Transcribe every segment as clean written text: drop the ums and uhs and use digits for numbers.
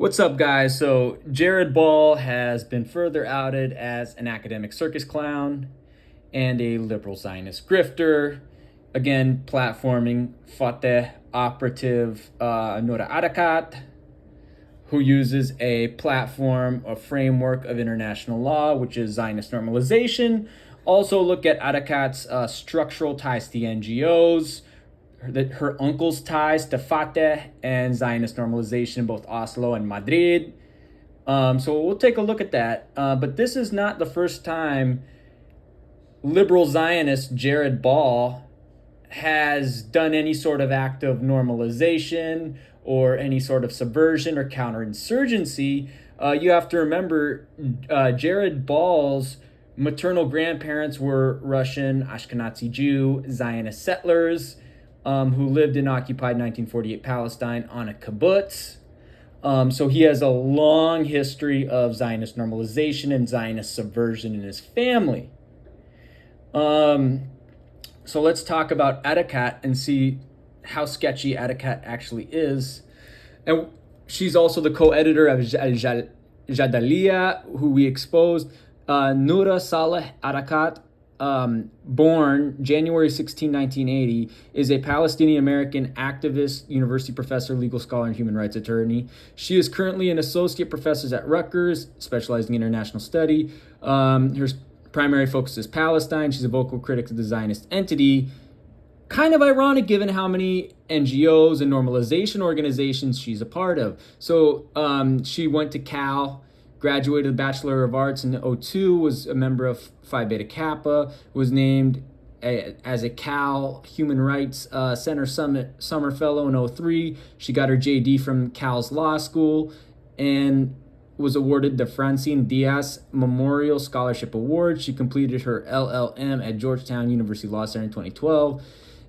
What's up, guys? So, Jared Ball has been further outed as an academic circus clown and a liberal Zionist grifter. Again, platforming Fateh operative Noura Erakat, who uses a platform, a framework of international law, which is Zionist normalization. Also, look at Erakat's structural ties to the NGOs, her uncle's ties to Fateh and Zionist normalization in both Oslo and Madrid. So we'll take a look at that. But this is not the first time liberal Zionist Jared Ball has done any sort of act of normalization or any sort of subversion or counterinsurgency. You have to remember Jared Ball's maternal grandparents were Russian Ashkenazi Jew Zionist settlers who lived in occupied 1948 Palestine on a kibbutz. So he has a long history of Zionist normalization and Zionist subversion in his family. So let's talk about Erakat and see how sketchy Erakat actually is. And she's also the co-editor of Jadalia, who we exposed. Noura Erakat, born January 16, 1980, is a Palestinian-American activist, university professor, legal scholar, and human rights attorney. She is currently an associate professor at Rutgers, specializing in international study. Her primary focus is Palestine. She's a vocal critic of the Zionist entity. Kind of ironic given how many NGOs and normalization organizations she's a part of. So she went to Cal, graduated Bachelor of Arts in 2002, was a member of Phi Beta Kappa, was named as a Cal Human Rights Center Summer Fellow in 2003. She got her JD from Cal's Law School and was awarded the Francine Diaz Memorial Scholarship Award. She completed her LLM at Georgetown University Law Center in 2012.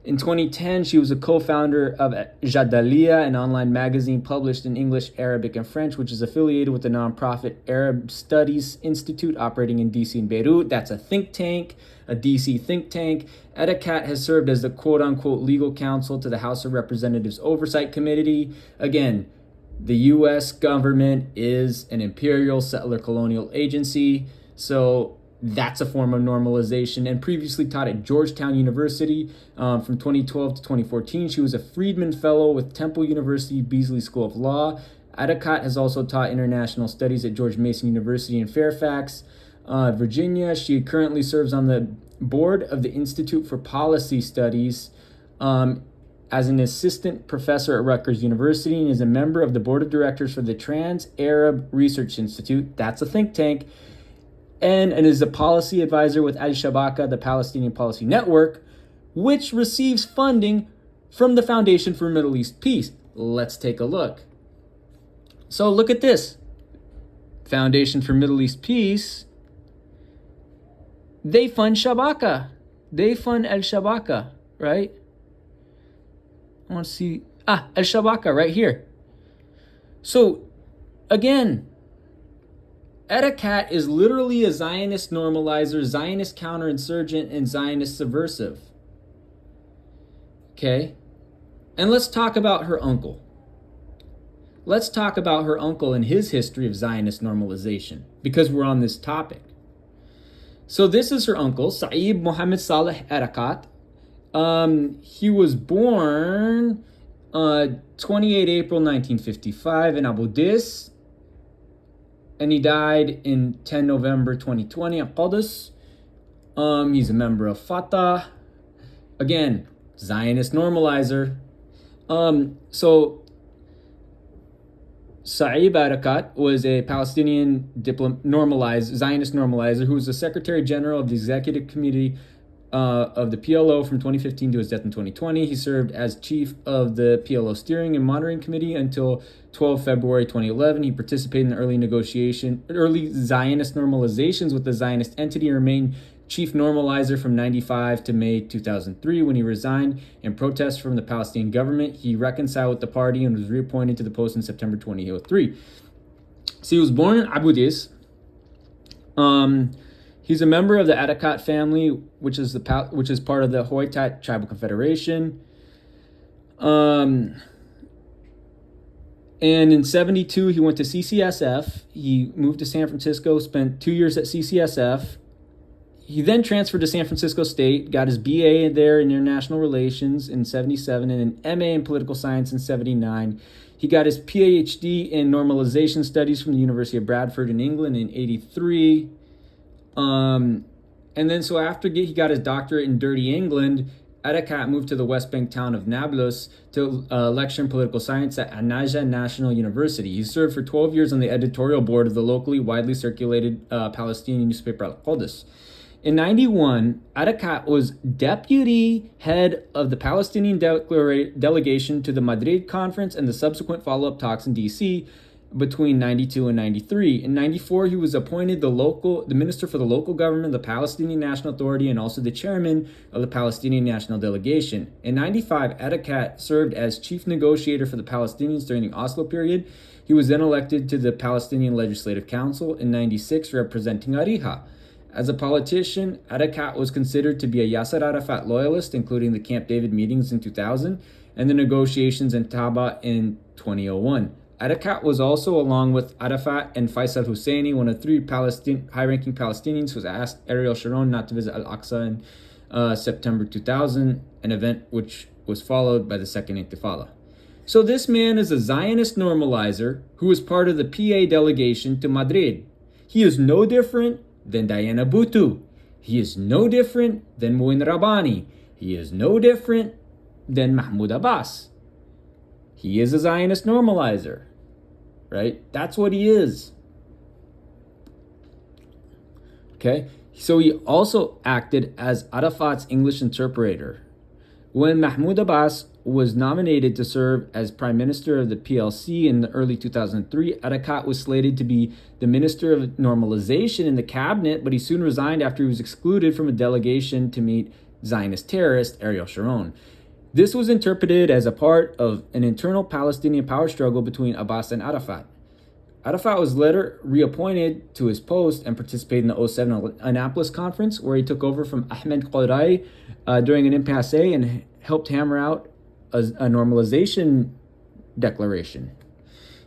In 2010, she was a co-founder of Jadalia, an online magazine published in English, Arabic, and French, which is affiliated with the nonprofit Arab Studies Institute operating in DC and Beirut. That's a think tank, a DC think tank. Erakat has served as the quote-unquote legal counsel to the House of Representatives Oversight Committee. Again, the U.S. government is an imperial settler colonial agency, so that's a form of normalization, and previously taught at Georgetown University from 2012 to 2014. She was a Friedman Fellow with Temple University Beasley School of Law. Erakat has also taught international studies at George Mason University in Fairfax, Virginia. She currently serves on the board of the Institute for Policy Studies as an assistant professor at Rutgers University, and is a member of the board of directors for the Trans-Arab Research Institute. That's a think tank. And is a policy advisor with Al-Shabaka, the Palestinian Policy Network, which receives funding from the Foundation for Middle East Peace. Let's take a look. So look at this. Foundation for Middle East Peace, they fund Shabaka. They fund Al-Shabaka, right? I want to see, Al-Shabaka right here. So again, Erakat is literally a Zionist normalizer, Zionist counterinsurgent, and Zionist subversive. Okay? And let's talk about her uncle. Let's talk about her uncle and his history of Zionist normalization, because we're on this topic. So this is her uncle, Saeed Mohammed Saleh Erakat. He was born 28 April 1955 in Abu Dis, and he died in 10 November 2020 at Qudus. He's a member of Fatah. Again, Zionist normalizer. So Saeed Erakat was a Palestinian Zionist normalizer who was the Secretary General of the Executive Committee of the PLO from 2015 to his death in 2020. He served as chief of the PLO Steering and Monitoring Committee until 12 February 2011. He participated in the early Zionist normalizations with the Zionist entity and remained chief normalizer from 95 to May 2003. When he resigned in protest from the Palestinian government, he reconciled with the party and was reappointed to the post in September 2003. So he was born in Abu Dis. He's a member of the Erakat family, which is part of the Hoytat Tribal Confederation. And in 72, he went to CCSF. He moved to San Francisco, spent 2 years at CCSF. He then transferred to San Francisco State, got his BA there in International Relations in 77 and an MA in Political Science in 79. He got his PhD in Normalization Studies from the University of Bradford in England in 83. And then so after he got his doctorate in Dirty England, Erakat moved to the West Bank town of Nablus to lecture in political science at Anaja National University. He served for 12 years on the editorial board of the locally widely circulated Palestinian newspaper Al-Quds. In 91, Erakat was deputy head of the Palestinian delegation to the Madrid conference and the subsequent follow-up talks in D.C. between 92 and 93. In 94, he was appointed the minister for the local government of the Palestinian National Authority and also the chairman of the Palestinian National Delegation. In 95, Erakat served as chief negotiator for the Palestinians during the Oslo period. He was then elected to the Palestinian Legislative Council in 96, representing Ariha. As a politician, Erakat was considered to be a Yasser Arafat loyalist, including the Camp David meetings in 2000 and the negotiations in Taba in 2001. Erakat was also, along with Arafat and Faisal Husseini, one of 3 high-ranking Palestinians who asked Ariel Sharon not to visit Al-Aqsa in September 2000, an event which was followed by the Second Intifada. So this man is a Zionist normalizer who was part of the PA delegation to Madrid. He is no different than Diana Buttu. He is no different than Muin Rabani. He is no different than Mahmoud Abbas. He is a Zionist normalizer, right? That's what he is. Okay? So he also acted as Arafat's English interpreter. When Mahmoud Abbas was nominated to serve as Prime Minister of the PLC in the early 2003, Erakat was slated to be the Minister of Normalization in the cabinet, but he soon resigned after he was excluded from a delegation to meet Zionist terrorist Ariel Sharon. This was interpreted as a part of an internal Palestinian power struggle between Abbas and Arafat. Arafat was later reappointed to his post and participated in the 2007 Annapolis conference, where he took over from Ahmed Qudai during an impasse and helped hammer out a normalization declaration.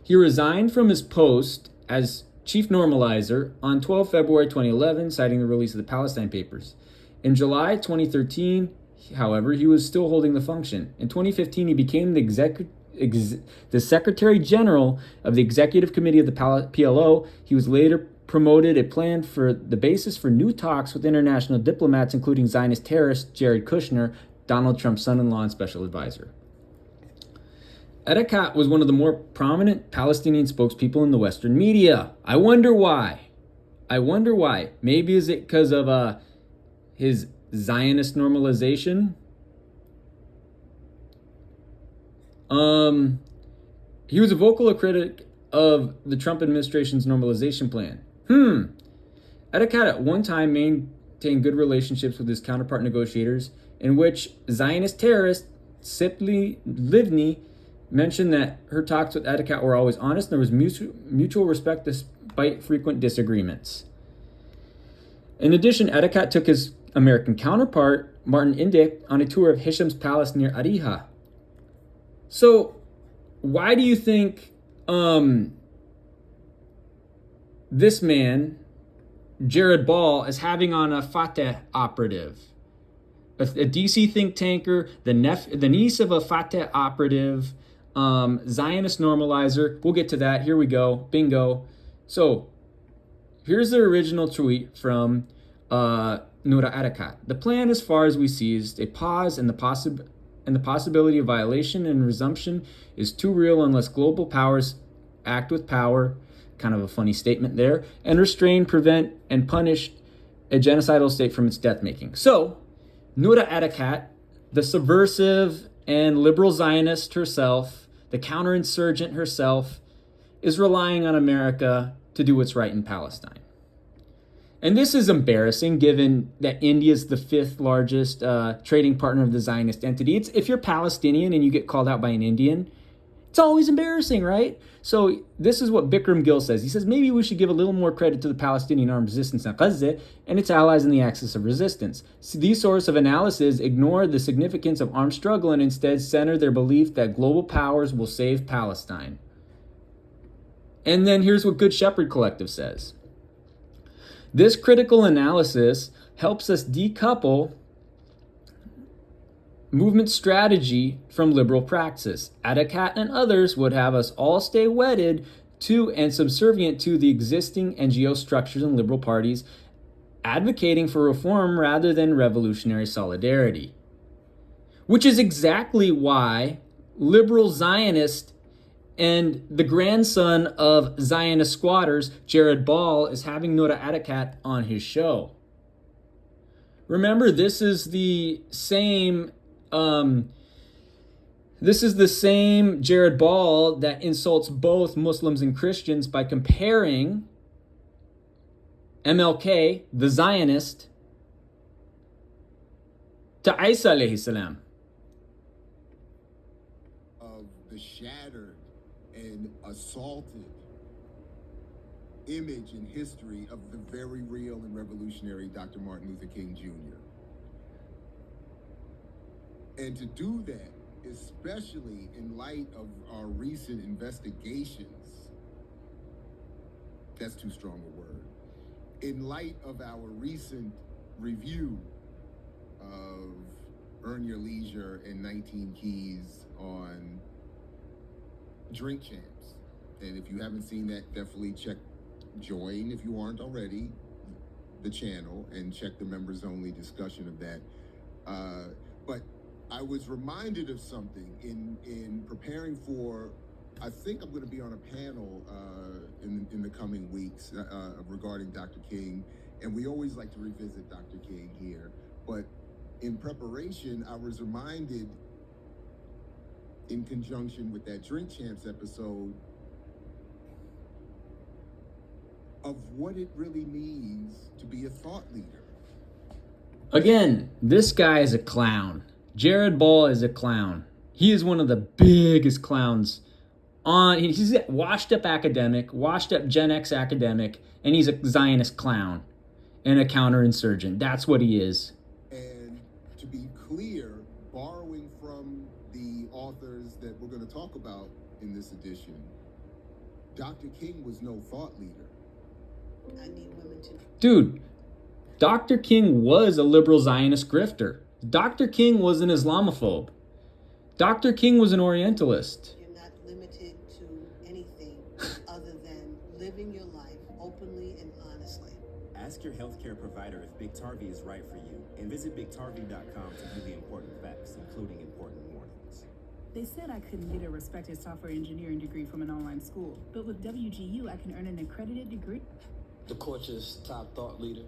He resigned from his post as chief normalizer on 12 February 2011, citing the release of the Palestine Papers. In July 2013, however, he was still holding the function. In 2015, he became the Secretary General of the Executive Committee of the PLO. He was later promoted a plan for the basis for new talks with international diplomats, including Zionist terrorist Jared Kushner, Donald Trump's son-in-law and special advisor. Erakat was one of the more prominent Palestinian spokespeople in the Western media. I wonder why. Maybe is it because of his Zionist normalization? He was a vocal critic of the Trump administration's normalization plan. Erakat at one time maintained good relationships with his counterpart negotiators, in which Zionist terrorist Sipli Livni mentioned that her talks with Erakat were always honest and there was mutual respect despite frequent disagreements. In addition, Erakat took his American counterpart, Martin Indyk, on a tour of Hisham's palace near Ariha. So, why do you think this man, Jared Ball, is having on a Fatah operative? A DC think tanker, the niece of a Fatah operative, Zionist normalizer. We'll get to that. Here we go. Bingo. So, here's the original tweet from Noura Erakat. The plan, as far as we see, is a pause and the possibility of violation and resumption is too real unless global powers act with power, kind of a funny statement there, and restrain, prevent, and punish a genocidal state from its death-making. So, Noura Erakat, the subversive and liberal Zionist herself, the counterinsurgent herself, is relying on America to do what's right in Palestine. And this is embarrassing given that India is the 5th largest trading partner of the Zionist entity. If you're Palestinian and you get called out by an Indian, it's always embarrassing, right? So this is what Bikram Gill says. He says, maybe we should give a little more credit to the Palestinian armed resistance in Gaza and its allies in the axis of resistance. So these sorts of analyses ignore the significance of armed struggle and instead center their belief that global powers will save Palestine. And then here's what Good Shepherd Collective says. This critical analysis helps us decouple movement strategy from liberal praxis. Erakat and others would have us all stay wedded to and subservient to the existing NGO structures and liberal parties, advocating for reform rather than revolutionary solidarity. Which is exactly why liberal Zionist and the grandson of Zionist squatters, Jared Ball, is having Noura Erakat on his show. Remember, this is the same Jared Ball that insults both Muslims and Christians by comparing MLK, the Zionist, to Isa alayhi salam. Of the shattered and assaulted image and history of the very real and revolutionary Dr. Martin Luther King Jr. And to do that, especially in light of our recent investigations, that's too strong a word, in light of our recent review of Earn Your Leisure and 19 Keys on Drink Champs. And if you haven't seen that, definitely join, if you aren't already, the channel and check the members only discussion of that. But I was reminded of something in preparing for, I think I'm going to be on a panel in the coming weeks regarding Dr. King, and we always like to revisit Dr. King here. But in preparation, I was reminded, in conjunction with that Drink Champs episode, of what it really means to be a thought leader. Again, this guy is a clown. Jared Ball is a clown. He is one of the biggest clowns on. He's a washed up academic, washed up Gen X academic, and he's a Zionist clown and a counterinsurgent. That's what he is. And to be clear, borrowing from the authors that we're going to talk about in this edition, Dr. King was no thought leader. I need women to. Dude, Dr. King was a liberal Zionist grifter. Dr. King was an Islamophobe. Dr. King was an Orientalist. You're not limited to anything other than living your life openly and honestly. Ask your healthcare provider if Biktarvy is right for you, and visit Biktarvy.com to view the important facts, including important warnings. They said I couldn't get a respected software engineering degree from an online school, but with WGU, I can earn an accredited degree. The Coach's top thought leader.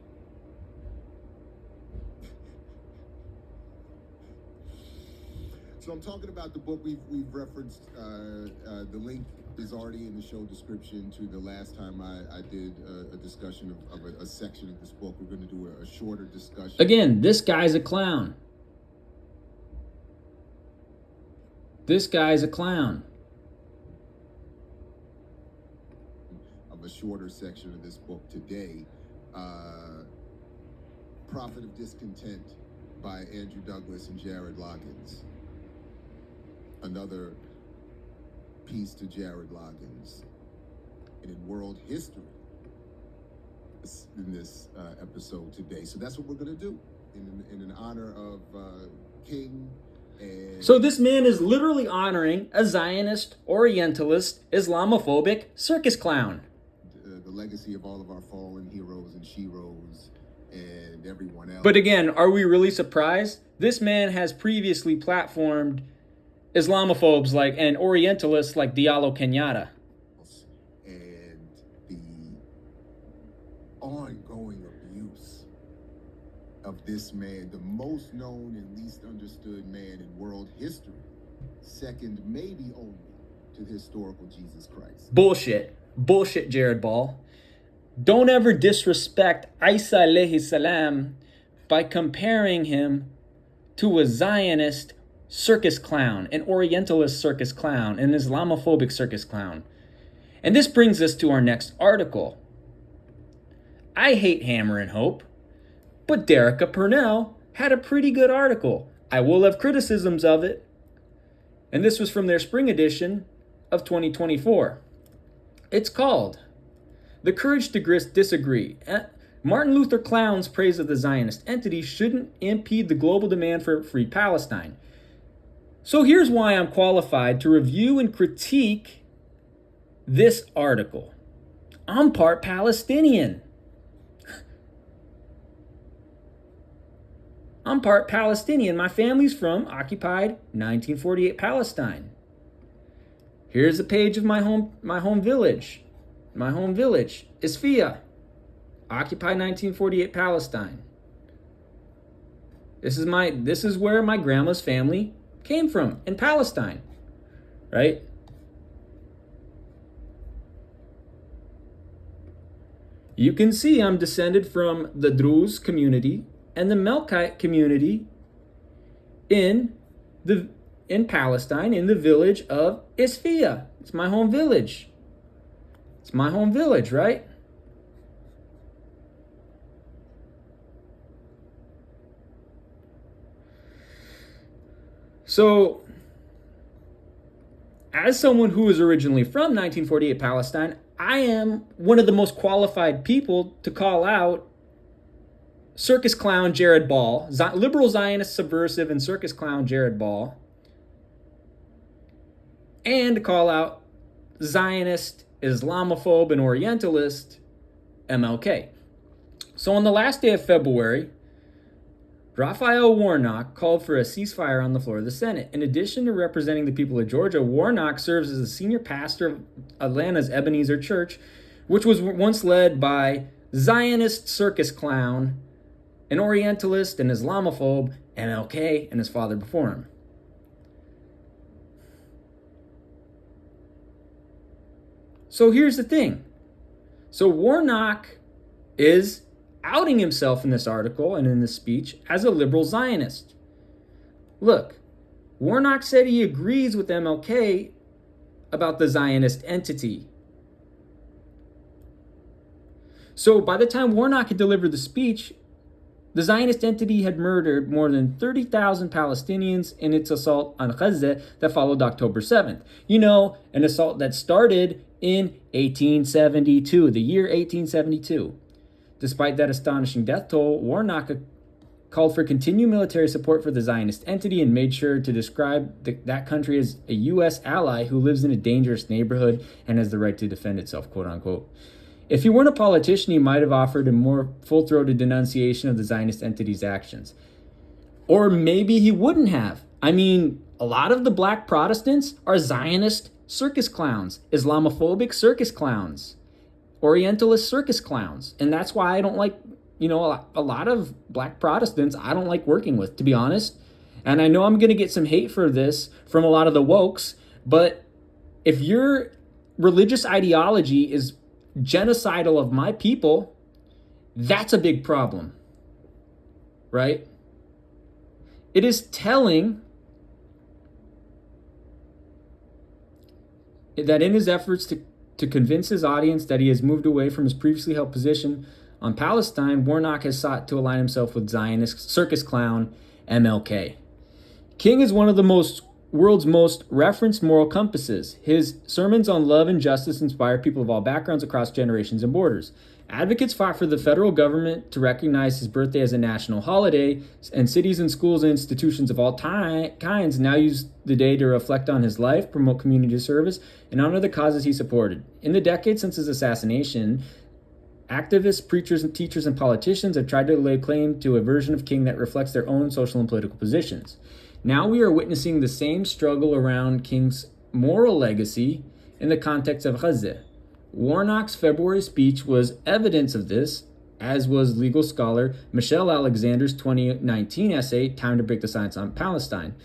So I'm talking about the book we've referenced. The link is already in the show description to the last time I did a discussion of a section of this book. We're going to do a shorter discussion. Again, this guy's a clown. This guy's a clown. Of a shorter section of this book today. Prophet of Discontent by Andrew Douglas and Jared Loggins. Another piece to Jared Loggins. And in world history in this episode today. So that's what we're going to do in honor of King. And so this man is literally honoring a Zionist, Orientalist, Islamophobic circus clown. The legacy of all of our fallen heroes and sheroes and everyone else. But again, are we really surprised? This man has previously platformed Islamophobes and Orientalists like Diallo Kenyatta. And the ongoing abuse of this man, the most known and least understood man in world history, second maybe only to the historical Jesus Christ. Bullshit, Jared Ball. Don't ever disrespect Isa alayhi salam by comparing him to a Zionist circus clown, an Orientalist circus clown, an Islamophobic circus clown. And this brings us to our next article. I hate Hammer and Hope, but Derica Purnell had a pretty good article. I will have criticisms of it. And this was from their spring edition of 2024. It's called The Courage to Disagree. Martin Luther Clown's praise of the Zionist entity shouldn't impede the global demand for free Palestine. So here's why I'm qualified to review and critique this article. I'm part Palestinian. I'm part Palestinian. My family's from occupied 1948 Palestine. Here's a page of my home village. My home village, Isfia, occupied 1948 Palestine. This is where my grandma's family came from, in Palestine, right? You can see I'm descended from the Druze community and the Melkite community in Palestine, in the village of Isfia. It's my home village. It's my home village, right? So, as someone who was originally from 1948 Palestine, I am one of the most qualified people to call out circus clown Jared Ball, liberal Zionist subversive and circus clown Jared Ball, and to call out Zionist, Islamophobe, and Orientalist MLK. So on the last day of February, Raphael Warnock called for a ceasefire on the floor of the Senate. In addition to representing the people of Georgia, Warnock serves as a senior pastor of Atlanta's Ebenezer Church, which was once led by Zionist circus clown, an Orientalist and Islamophobe, MLK, and his father before him. So here's the thing. So Warnock is outing himself in this article and in this speech as a liberal Zionist. Look, Warnock said he agrees with MLK about the Zionist entity. So by the time Warnock had delivered the speech, the Zionist entity had murdered more than 30,000 Palestinians in its assault on Gaza that followed October 7th. You know, an assault that started in 1872, the year 1872. Despite that astonishing death toll, Warnock called for continued military support for the Zionist entity and made sure to describe that country as a U.S. ally who lives in a dangerous neighborhood and has the right to defend itself, quote unquote. If he weren't a politician, he might have offered a more full-throated denunciation of the Zionist entity's actions. Or maybe he wouldn't have. I mean, a lot of the black Protestants are Zionist circus clowns, Islamophobic circus clowns, Orientalist circus clowns. And that's why I don't like, a lot of black Protestants I don't like working with, to be honest. And I know I'm going to get some hate for this from a lot of the wokes, but if your religious ideology is genocidal of my people, that's a big problem, right? It is telling that in his efforts to convince his audience that he has moved away from his previously held position on Palestine, Warnock has sought to align himself with Zionist circus clown MLK. King is one of the world's most referenced moral compasses. His sermons on love and justice inspire people of all backgrounds across generations and borders. Advocates fought for the federal government to recognize his birthday as a national holiday, and cities and schools and institutions of all kinds now use the day to reflect on his life, promote community service, and honor the causes he supported. In the decades since his assassination, activists, preachers, and teachers and politicians have tried to lay claim to a version of King that reflects their own social and political positions. Now we are witnessing the same struggle around King's moral legacy in the context of Gaza. Warnock's February speech was evidence of this, as was legal scholar Michelle Alexander's 2019 essay, Time to Break the Silence on Palestine.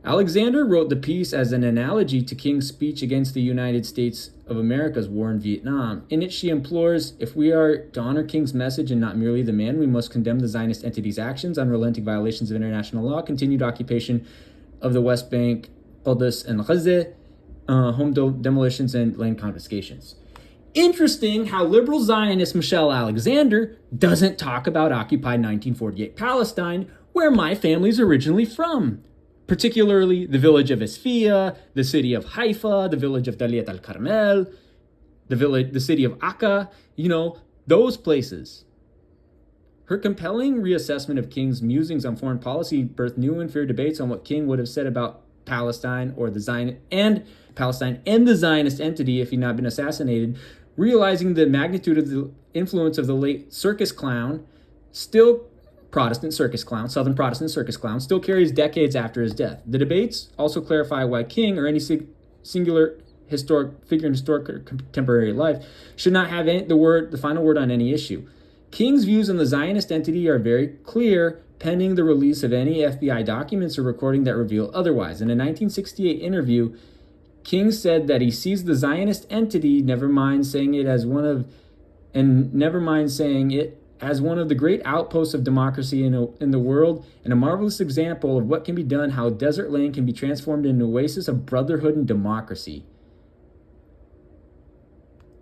Alexander wrote the piece as an analogy to King's speech against the United States of America's war in Vietnam. In it, she implores, if we are to honor King's message and not merely the man, we must condemn the Zionist entity's actions, unrelenting violations of international law, continued occupation of the West Bank, Qudus, and Gaza, home demolitions, and land confiscations. Interesting how liberal Zionist Michelle Alexander doesn't talk about occupied 1948 Palestine, where my family's originally from. Particularly the village of Isfia, the city of Haifa, the village of Daliat al-Carmel. the city of Akka, those places. Her compelling reassessment of King's musings on foreign policy birthed new and fair debates on what King would have said about Palestine and the Zionist entity if he'd not been assassinated. Realizing the magnitude of the influence of the late circus clown, Southern Protestant circus clown, still carries decades after his death. The debates also clarify why King, or any singular historic figure in historic or contemporary life, should not have the final word on any issue. King's views on the Zionist entity are very clear, pending the release of any FBI documents or recording that reveal otherwise. In a 1968 interview, King said that he sees the Zionist entity, never mind saying it as one of the great outposts of democracy in the world, and a marvelous example of what can be done, how desert land can be transformed into an oasis of brotherhood and democracy.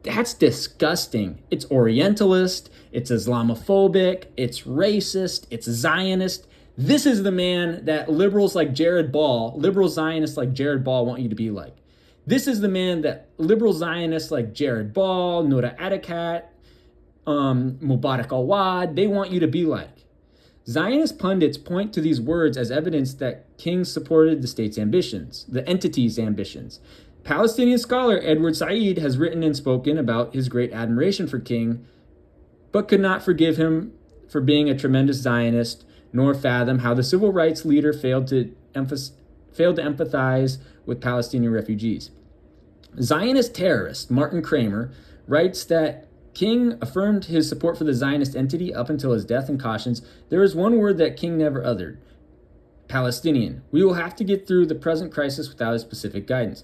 That's disgusting. It's Orientalist, it's Islamophobic, it's racist, it's Zionist. This is the man that liberal Zionists like Jared Ball want you to be like. This is the man that liberal Zionists like Jared Ball, Noura Erakat, Mubarak al-Wad, they want you to be like. Zionist pundits point to these words as evidence that King supported the state's ambitions, the entity's ambitions. Palestinian scholar Edward Said has written and spoken about his great admiration for King, but could not forgive him for being a tremendous Zionist, nor fathom how the civil rights leader failed to empathize with Palestinian refugees. Zionist terrorist Martin Kramer writes that King affirmed his support for the Zionist entity up until his death and cautions, there is one word that King never uttered: Palestinian. We will have to get through the present crisis without a specific guidance.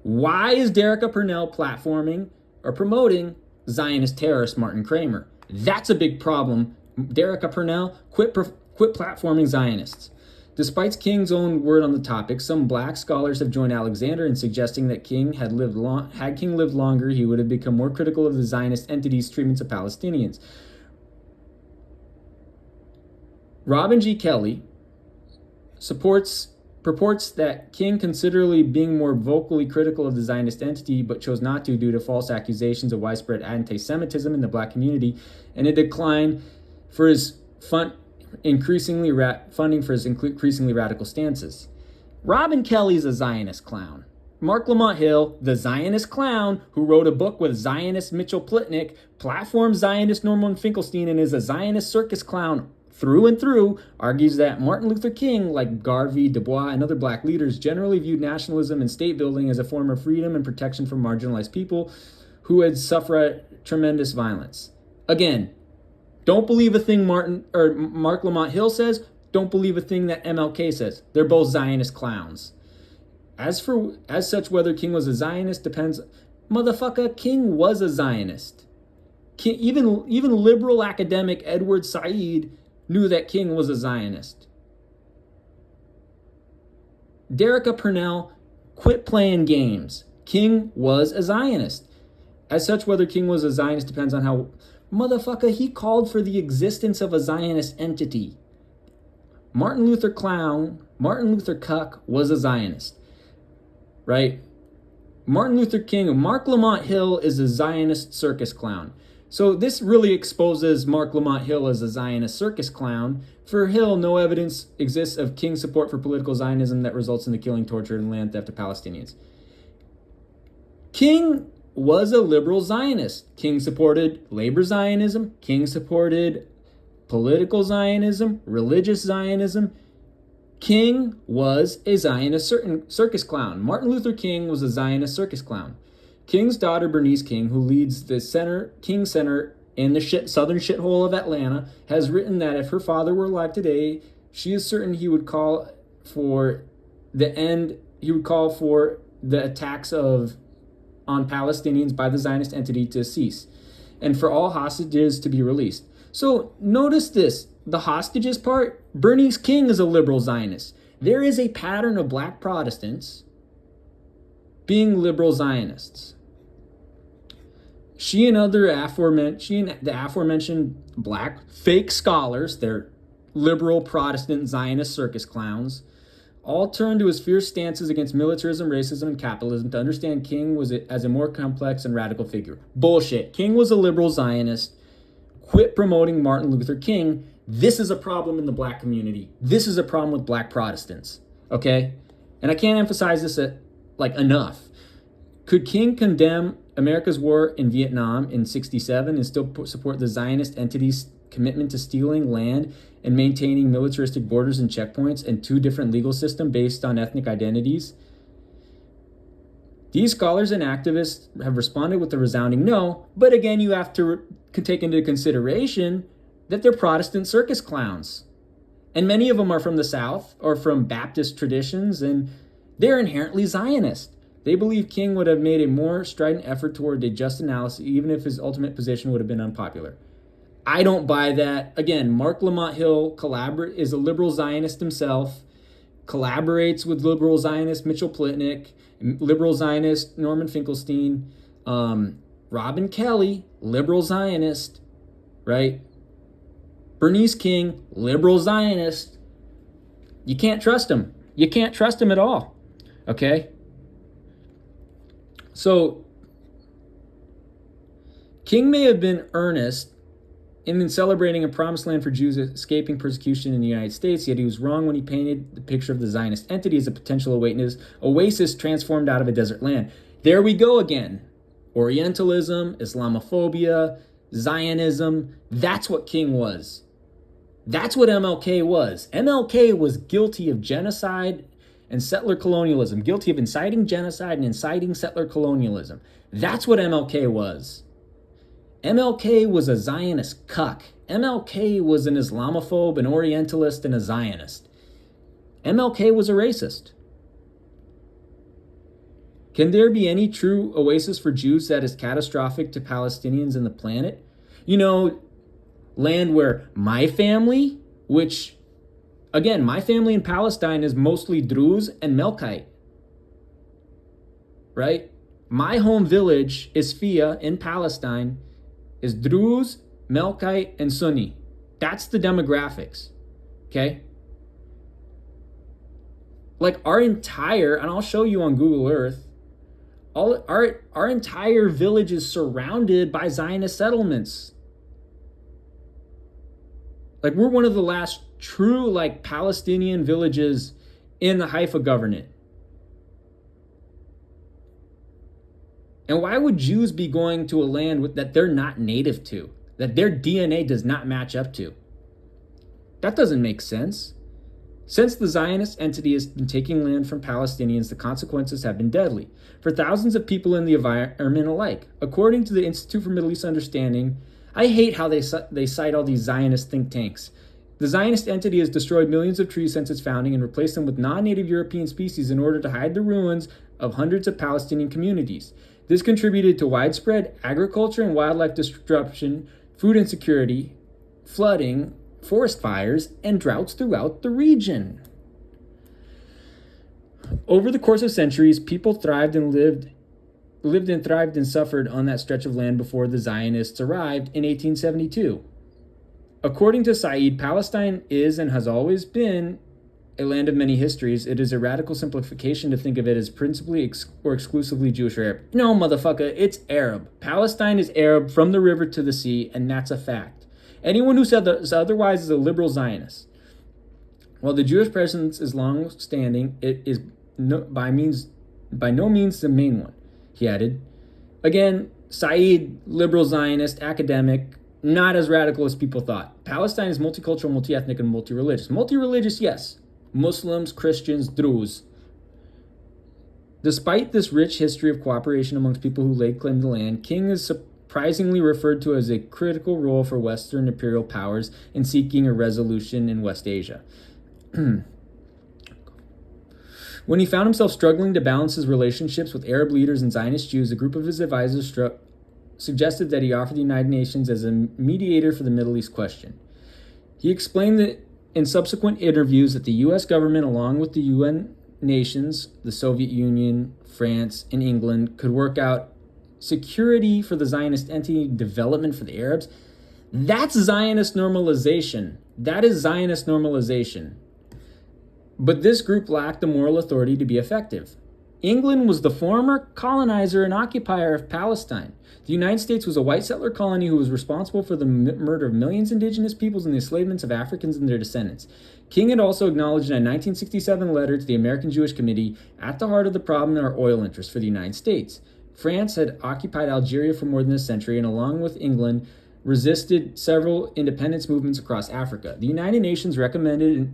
Why is Derek Purnell platforming or promoting Zionist terrorist Martin Kramer? That's a big problem. Derek Purnell, quit platforming Zionists. Despite King's own word on the topic, some black scholars have joined Alexander in suggesting that had King lived longer, he would have become more critical of the Zionist entity's treatments of Palestinians. Robin G. Kelly purports that King considerably being more vocally critical of the Zionist entity, but chose not to due to false accusations of widespread anti-Semitism in the black community and a decline for his funding for his increasingly radical stances. Robin Kelly's a Zionist clown. Mark Lamont Hill, the Zionist clown who wrote a book with Zionist Mitchell Plitnick, platforms Zionist Norman Finkelstein, and is a Zionist circus clown through and through, argues that Martin Luther King, like Garvey, Du Bois, and other black leaders, generally viewed nationalism and state building as a form of freedom and protection from marginalized people who had suffered tremendous violence. Again, don't believe a thing Mark Lamont Hill says. Don't believe a thing that MLK says. They're both Zionist clowns. As such, whether King was a Zionist depends. Motherfucker, King was a Zionist. Even liberal academic Edward Said knew that King was a Zionist. Derek Purnell, quit playing games. King was a Zionist. As such, whether King was a Zionist depends on how... Motherfucker, he called for the existence of a Zionist entity. Martin Luther Cuck was a Zionist, right? Martin Luther King, Mark Lamont Hill is a Zionist circus clown. So this really exposes Mark Lamont Hill as a Zionist circus clown. For Hill, no evidence exists of King's support for political Zionism that results in the killing, torture, and land theft of Palestinians. King was a liberal Zionist. King supported labor Zionism. King supported political Zionism, religious Zionism. King was a Zionist circus clown. Martin Luther King was a Zionist circus clown. King's daughter, Bernice King, who leads the King Center in the southern shithole of Atlanta, has written that if her father were alive today, she is certain he would call for the attacks on Palestinians by the Zionist entity to cease, and for all hostages to be released. So notice this, the hostages part, Bernice King is a liberal Zionist. There is a pattern of black Protestants being liberal Zionists. She and the aforementioned black fake scholars, they're liberal Protestant Zionist circus clowns, all turned to his fierce stances against militarism, racism, and capitalism to understand King was as a more complex and radical figure. Bullshit. King was a liberal Zionist. Quit promoting Martin Luther King. This is a problem in the black community. This is a problem with black Protestants. Okay? And I can't emphasize this enough. Could King condemn America's war in Vietnam in 1967 and still support the Zionist entity's commitment to stealing land and maintaining militaristic borders and checkpoints and two different legal systems based on ethnic identities? These scholars and activists have responded with a resounding no, but again, you have to take into consideration that they're Protestant circus clowns. And many of them are from the South or from Baptist traditions, and they're inherently Zionist. They believe King would have made a more strident effort toward a just analysis, even if his ultimate position would have been unpopular. I don't buy that. Again, Mark Lamont Hill is a liberal Zionist himself, collaborates with liberal Zionist Mitchell Plitnick, liberal Zionist Norman Finkelstein, Robin Kelly, liberal Zionist, right? Bernice King, liberal Zionist. You can't trust him. You can't trust him at all, okay? So, King may have been earnest in celebrating a promised land for Jews escaping persecution in the United States, yet he was wrong when he painted the picture of the Zionist entity as a potential oasis transformed out of a desert land. There we go again. Orientalism, Islamophobia, Zionism, that's what King was. That's what MLK was. MLK was guilty of genocide and settler colonialism, guilty of inciting genocide and inciting settler colonialism. That's what MLK was. MLK was a Zionist cuck. MLK was an Islamophobe, an Orientalist, and a Zionist. MLK was a racist. Can there be any true oasis for Jews that is catastrophic to Palestinians and the planet? You know, land where my family, which, again, my family in Palestine is mostly Druze and Melkite, right? My home village, Isfia in Palestine, is Druze, Melkite, and Sunni. That's the demographics, okay? Like our entire, and I'll show you on Google Earth, our entire village is surrounded by Zionist settlements. Like we're one of the last true Palestinian villages in the Haifa Governorate. And why would Jews be going to a land that they're not native to, that their DNA does not match up to? That doesn't make sense. Since the Zionist entity has been taking land from Palestinians, the consequences have been deadly for thousands of people in the environment alike. According to the Institute for Middle East Understanding, I hate how they cite all these Zionist think tanks. The Zionist entity has destroyed millions of trees since its founding and replaced them with non-native European species in order to hide the ruins of hundreds of Palestinian communities. This contributed to widespread agriculture and wildlife disruption, food insecurity, flooding, forest fires, and droughts throughout the region. Over the course of centuries, people thrived and suffered on that stretch of land before the Zionists arrived in 1872. According to Said, Palestine is and has always been a land of many histories. It is a radical simplification to think of it as principally or exclusively Jewish or Arab. No, motherfucker, it's Arab. Palestine is Arab from the river to the sea, and that's a fact. Anyone who says otherwise is a liberal Zionist. While the Jewish presence is long-standing, it is by no means the main one, he added. Again, Said, liberal Zionist, academic, not as radical as people thought. Palestine is multicultural, multi-ethnic, and multi-religious. Multi-religious, yes. Muslims, Christians, Druze. Despite this rich history of cooperation amongst people who laid claim to land, King is surprisingly referred to as a critical role for Western imperial powers in seeking a resolution in West Asia. When he found himself struggling to balance his relationships with Arab leaders and Zionist Jews, a group of his advisors suggested that he offer the United Nations as a mediator for the Middle East question. He explained that in subsequent interviews that the U.S. government, along with the UN nations, the Soviet Union, France, and England, could work out security for the Zionist entity, development for the Arabs. That's Zionist normalization. That is Zionist normalization. but this group lacked the moral authority to be effective. England was the former colonizer and occupier of Palestine. The United States was a white settler colony who was responsible for the murder of millions of indigenous peoples and the enslavement of Africans and their descendants. King had also acknowledged in a 1967 letter to the American Jewish Committee, at the heart of the problem are oil interests for the United States. France had occupied Algeria for more than a century and, along with England, resisted several independence movements across Africa. The United Nations recommended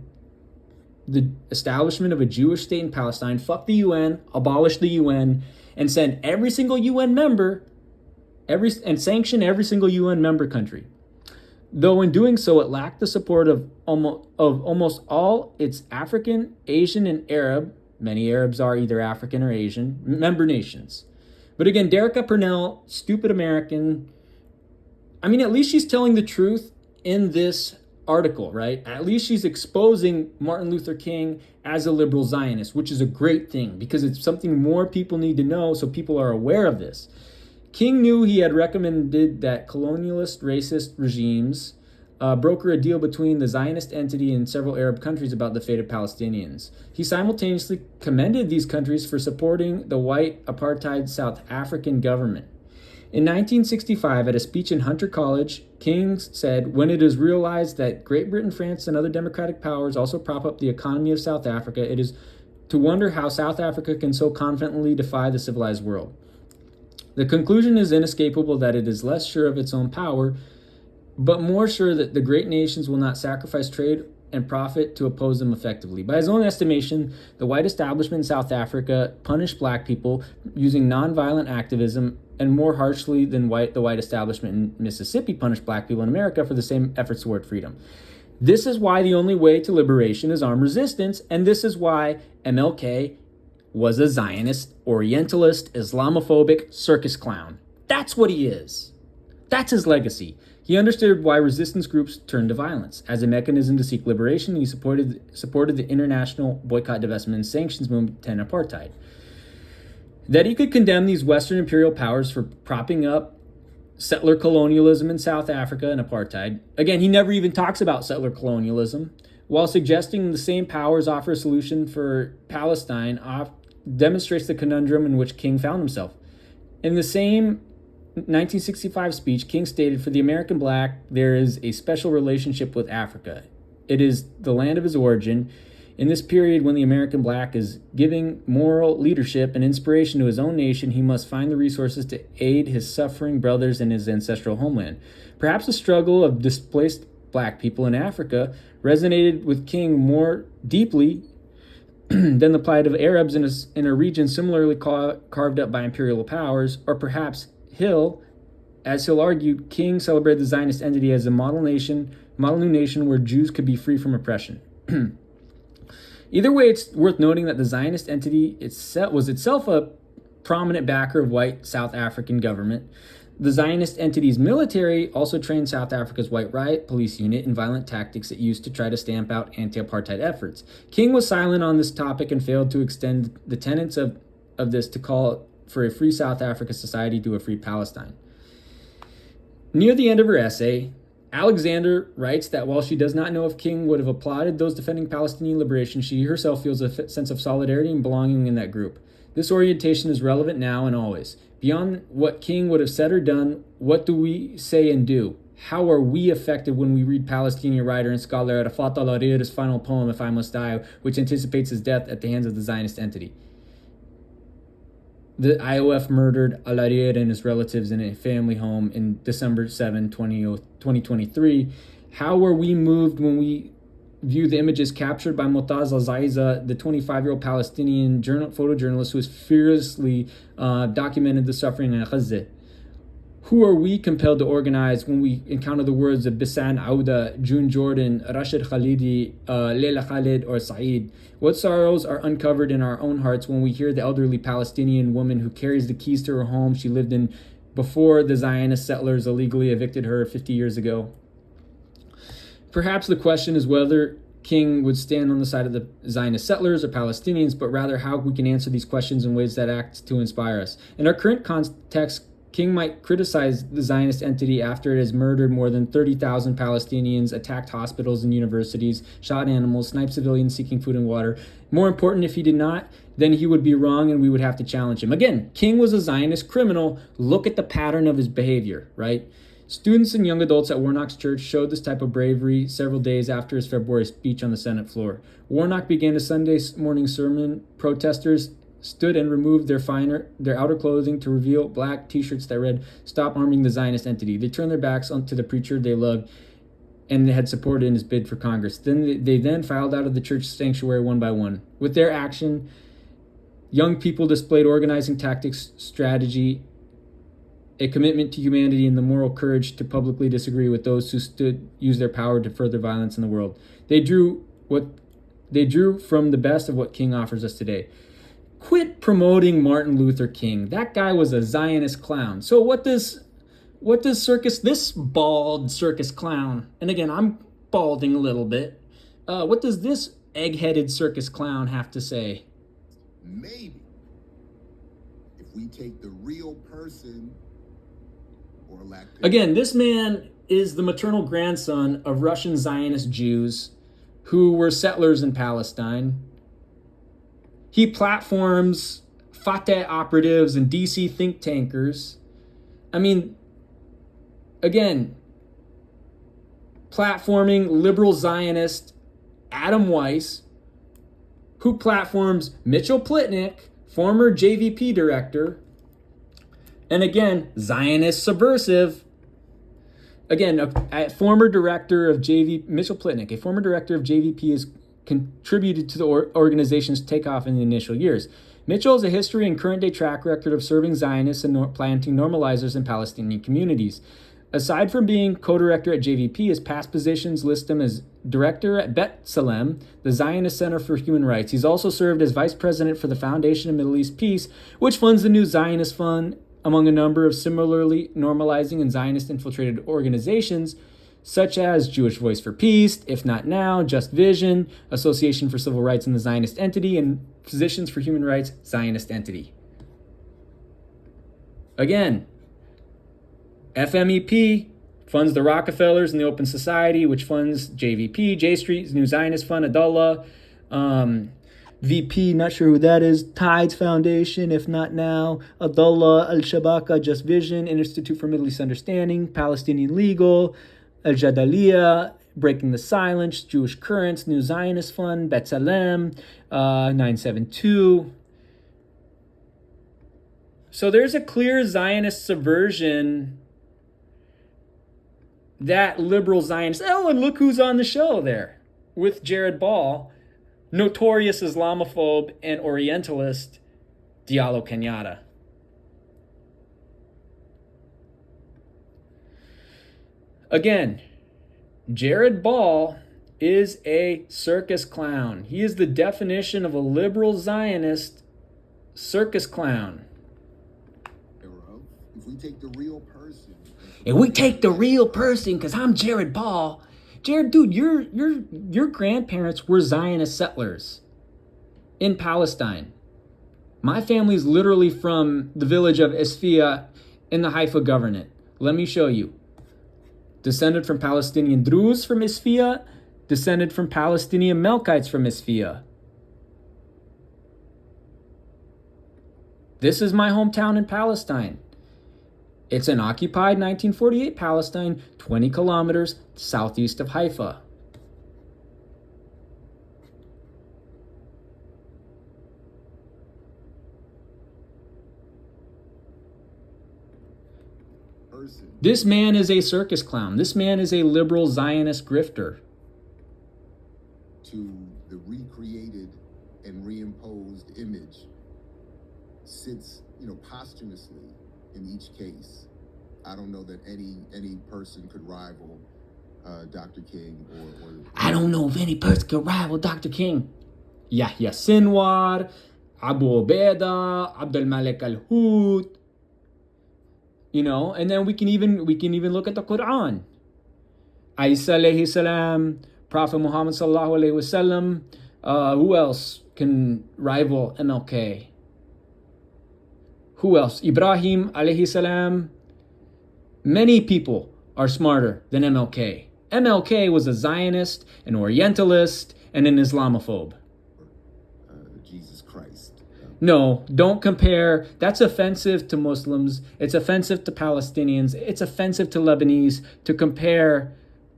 the establishment of a Jewish state in Palestine, fuck the UN, abolish the UN, and send every single UN member, and sanction every single UN member country. Though in doing so, it lacked the support of almost all its African, Asian, and Arab, many Arabs are either African or Asian, member nations. But again, Derica Purnell, stupid American, I mean, at least she's telling the truth in this article, right? At least she's exposing Martin Luther King as a liberal Zionist, which is a great thing because it's something more people need to know so people are aware of this. King knew he had recommended that colonialist, racist regimes broker a deal between the Zionist entity and several Arab countries about the fate of Palestinians. He simultaneously commended these countries for supporting the white apartheid South African government. In 1965, at a speech in Hunter College, King said, "When it is realized that Great Britain, France, and other democratic powers also prop up the economy of South Africa, it is to wonder how South Africa can so confidently defy the civilized world. The conclusion is inescapable that it is less sure of its own power, but more sure that the great nations will not sacrifice trade and profit to oppose them effectively." By his own estimation, the white establishment in South Africa punished black people using nonviolent activism and more harshly than the white establishment in Mississippi punished black people in America for the same efforts toward freedom. This is why the only way to liberation is armed resistance, and this is why MLK was a Zionist, Orientalist, Islamophobic circus clown. That's what he is. That's his legacy. He understood why resistance groups turned to violence. As a mechanism to seek liberation, he supported the international boycott, divestment, and sanctions movement to end apartheid. That he could condemn these Western imperial powers for propping up settler colonialism in South Africa and apartheid. Again, he never even talks about settler colonialism, while suggesting the same powers offer a solution for Palestine, demonstrates the conundrum in which King found himself. In the same 1965 speech, King stated, "For the American black, there is a special relationship with Africa. It is the land of his origin. In this period when the American black is giving moral leadership and inspiration to his own nation, he must find the resources to aid his suffering brothers in his ancestral homeland." Perhaps the struggle of displaced black people in Africa resonated with King more deeply than the plight of Arabs in a region similarly carved up by imperial powers, or perhaps as he'll argue, King celebrated the Zionist entity as a model new nation where Jews could be free from oppression. Either way, it's worth noting that the Zionist entity was itself a prominent backer of white South African government. The Zionist entity's military also trained South Africa's white riot police unit in violent tactics it used to try to stamp out anti-apartheid efforts. King was silent on this topic and failed to extend the tenets of this to call for a free South Africa society to a free Palestine. Near the end of her essay, Alexander writes that while she does not know if King would have applauded those defending Palestinian liberation, she herself feels a sense of solidarity and belonging in that group. This orientation is relevant now and always. Beyond what King would have said or done, what do we say and do? How are we affected when we read Palestinian writer and scholar Arafat al-Hariri's final poem, If I Must Die, which anticipates his death at the hands of the Zionist entity? The IOF murdered al-Hariri and his relatives in a family home in December 7, 2023. How were we moved when we view the images captured by Motaz al-Zaiza, the 25-year-old Palestinian photojournalist who has fearlessly documented the suffering in Gaza? Who are we compelled to organize when we encounter the words of Bisan Auda, June Jordan, Rashid Khalidi, Leila Khalid, or Saeed? What sorrows are uncovered in our own hearts when we hear the elderly Palestinian woman who carries the keys to her home she lived in before the Zionist settlers illegally evicted her 50 years ago? Perhaps the question is whether King would stand on the side of the Zionist settlers or Palestinians, but rather how we can answer these questions in ways that act to inspire us. In our current context, King might criticize the Zionist entity after it has murdered more than 30,000 Palestinians, attacked hospitals and universities, shot animals, sniped civilians seeking food and water. More important, if he did not, then he would be wrong and we would have to challenge him. Again, King was a Zionist criminal. Look at the pattern of his behavior, right? Students and young adults at Warnock's church showed this type of bravery several days after his February speech on the Senate floor. Warnock began a Sunday morning sermon. Protesters stood and removed their outer clothing to reveal black t-shirts that read, "Stop arming the Zionist entity." They turned their backs onto the preacher they loved and they had supported in his bid for Congress. They then filed out of the church sanctuary one by one. With their action, young people displayed organizing tactics, strategy, a commitment to humanity, and the moral courage to publicly disagree with those who used their power to further violence in the world. They drew from the best of what King offers us today. Quit promoting Martin Luther King. That guy was a Zionist clown. So what does this bald circus clown, and again, I'm balding a little bit, what does this egg-headed circus clown have to say? Maybe if we take the real person, or lack of... Again, this man is the maternal grandson of Russian Zionist Jews who were settlers in Palestine. He platforms Fatah operatives and DC think tankers. I mean, again, platforming liberal Zionist Adam Weiss, who platforms Mitchell Plitnick, former JVP director, and again, Zionist subversive. Again, a former director of Mitchell Plitnick, a former director of JVP, has contributed to the organization's takeoff in the initial years. Mitchell has a history and current day track record of serving Zionists and planting normalizers in Palestinian communities. Aside from being co-director at JVP, his past positions list him as director at Bet Salem, the Zionist Center for Human Rights. He's also served as vice president for the Foundation of Middle East Peace, which funds the new Zionist Fund, among a number of similarly normalizing and Zionist-infiltrated organizations, such as Jewish Voice for Peace, If Not Now, Just Vision, Association for Civil Rights in the Zionist Entity, and Physicians for Human Rights, Zionist Entity. Again, FMEP funds the Rockefellers and the Open Society, which funds JVP, J Street's New Zionist Fund, Adullah, VP, not sure who that is, Tides Foundation, If Not Now, Adullah, Al-Shabaka, Just Vision, Institute for Middle East Understanding, Palestinian Legal, Al-Jadaliyah, Breaking the Silence, Jewish Currents, New Zionist Fund, Bet Salem, 972. So there's a clear Zionist subversion that liberal Zionists, oh, and look who's on the show there with Jared Ball, notorious Islamophobe and Orientalist Diallo Kenyatta. Again, Jared Ball is a circus clown. He is the definition of a liberal Zionist circus clown. If we take the real person... If we take the real person, because I'm Jared Ball... Jared, dude, your grandparents were Zionist settlers in Palestine. My family's literally from the village of Isfia in the Haifa Governorate. Let me show you. Descended from Palestinian Druze from Isfia, descended from Palestinian Melkites from Isfia. This is my hometown in Palestine. It's an occupied 1948 Palestine, 20 kilometers southeast of Haifa. This man is a circus clown. This man is a liberal Zionist grifter. To the recreated and reimposed image sits, posthumously in each case. I don't know that any person could rival Dr. King or I don't know if any person could rival Dr. King. Yahya Sinwar, Abu Ubaidah, Abdul Malik al-Hut. And then we can even look at the Quran. Isa alayhi salam, Prophet Muhammad sallallahu alayhi wasallam. Who else can rival MLK? Who else? Ibrahim alayhi salam. Many people are smarter than MLK. MLK was a Zionist, an Orientalist, and an Islamophobe. Jesus Christ. No, don't compare. That's offensive to Muslims. It's offensive to Palestinians. It's offensive to Lebanese to compare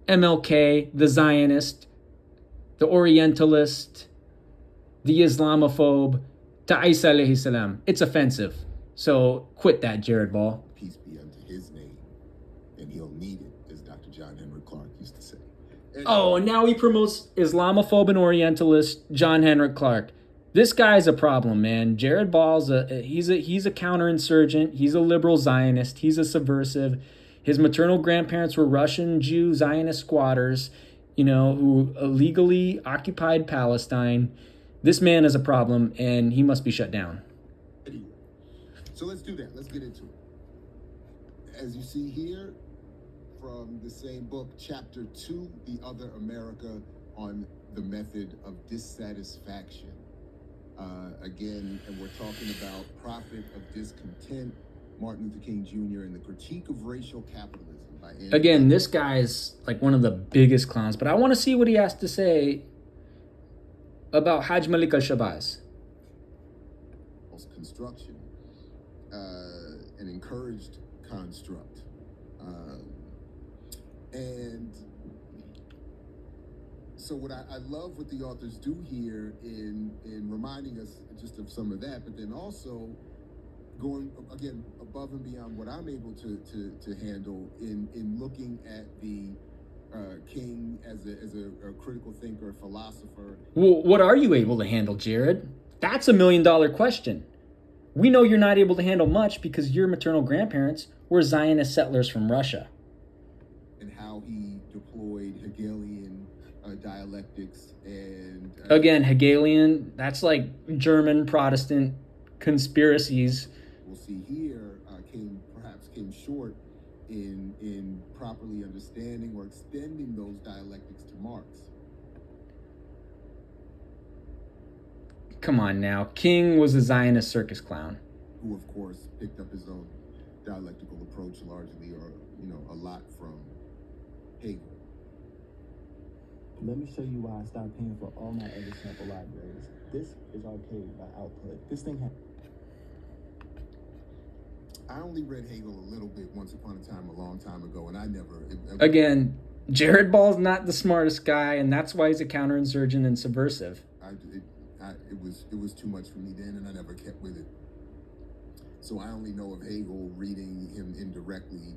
MLK, the Zionist, the Orientalist, the Islamophobe, to Isa alayhi salam. It's offensive. So quit that, Jared Ball. Peace be unto his name, and he'll need it, as Dr. John Henry Clark used to say. Oh, and now he promotes Islamophobe and Orientalist John Henrik Clark. This guy's a problem, man. Jared Ball's he's a counterinsurgent. He's a liberal Zionist. He's a subversive. His maternal grandparents were Russian Jew Zionist squatters, who illegally occupied Palestine. This man is a problem, and he must be shut down. So let's do that. Let's get into it. As you see here, from the same book, Chapter 2, The Other America, on the method of dissatisfaction. Again, and we're talking about Prophet of Discontent, Martin Luther King Jr., and the Critique of Racial Capitalism by Andrew. Again, this guy's like one of the biggest clowns, but I want to see what he has to say about Haj Malik al-Shabazz. Construction, an encouraged construct. And so what I love what the authors do here in reminding us just of some of that, but then also going, again, above and beyond what I'm able to handle in looking at the King as a critical thinker, philosopher. Well, what are you able to handle, Jared? That's $1 million question. We know you're not able to handle much because your maternal grandparents were Zionist settlers from Russia. And how he deployed Hegelian dialectics and... Again, Hegelian, that's like German Protestant conspiracies. We'll see here came short in properly understanding or extending those dialectics to Marx. Come on now. King was a Zionist circus clown. Who, of course, picked up his own dialectical approach largely, or, a lot from Hegel. Let me show you why I stopped paying for all my other sample libraries. This is Arcade by Output. This thing I only read Hegel a little bit once upon a time, a long time ago, and I never... Again, Jared Ball's not the smartest guy, and that's why he's a counterinsurgent and subversive. It was too much for me then, and I never kept with it. So I only know of Hegel, reading him indirectly,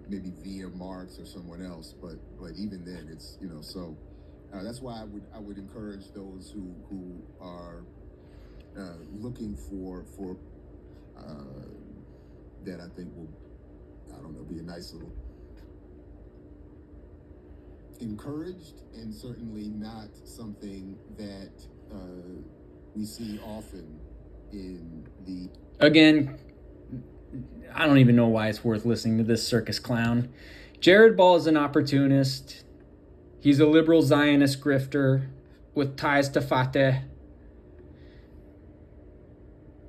maybe via Marx or someone else. But even then, it's so that's why I would encourage those who are looking for that I think will be a nice little encouraged, and certainly not something that we see often in the... Again, I don't even know why it's worth listening to this circus clown. Jared Ball is an opportunist. He's a liberal Zionist grifter with ties to Fatah,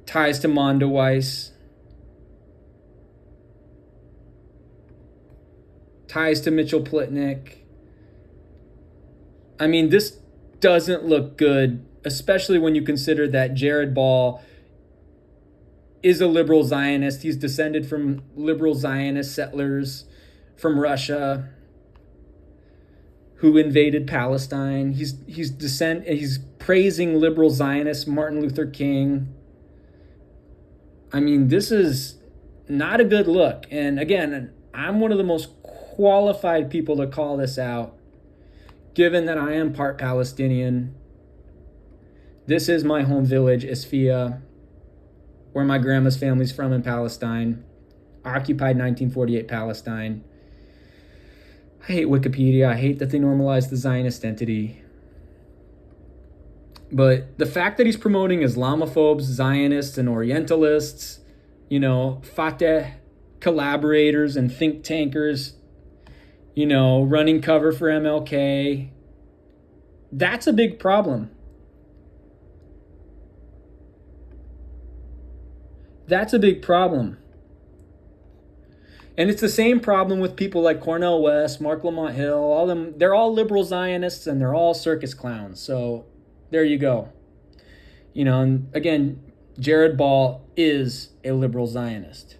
ties to Mondoweiss, ties to Mitchell Plitnick. I mean, this doesn't look good, especially when you consider that Jared Ball is a liberal Zionist. He's descended from liberal Zionist settlers from Russia who invaded Palestine. He's praising liberal Zionist Martin Luther King. I mean, this is not a good look. And again, I'm one of the most qualified people to call this out, given that I am part Palestinian. This is my home village, Isfia, where my grandma's family's from in Palestine. Occupied 1948 Palestine. I hate Wikipedia. I hate that they normalized the Zionist entity. But the fact that he's promoting Islamophobes, Zionists, and Orientalists, Fatah collaborators and think tankers, running cover for MLK, that's a big problem. That's a big problem. And it's the same problem with people like Cornel West, Mark Lamont Hill, all them. They're all liberal Zionists and they're all circus clowns. So there you go. And again, Jared Ball is a liberal Zionist.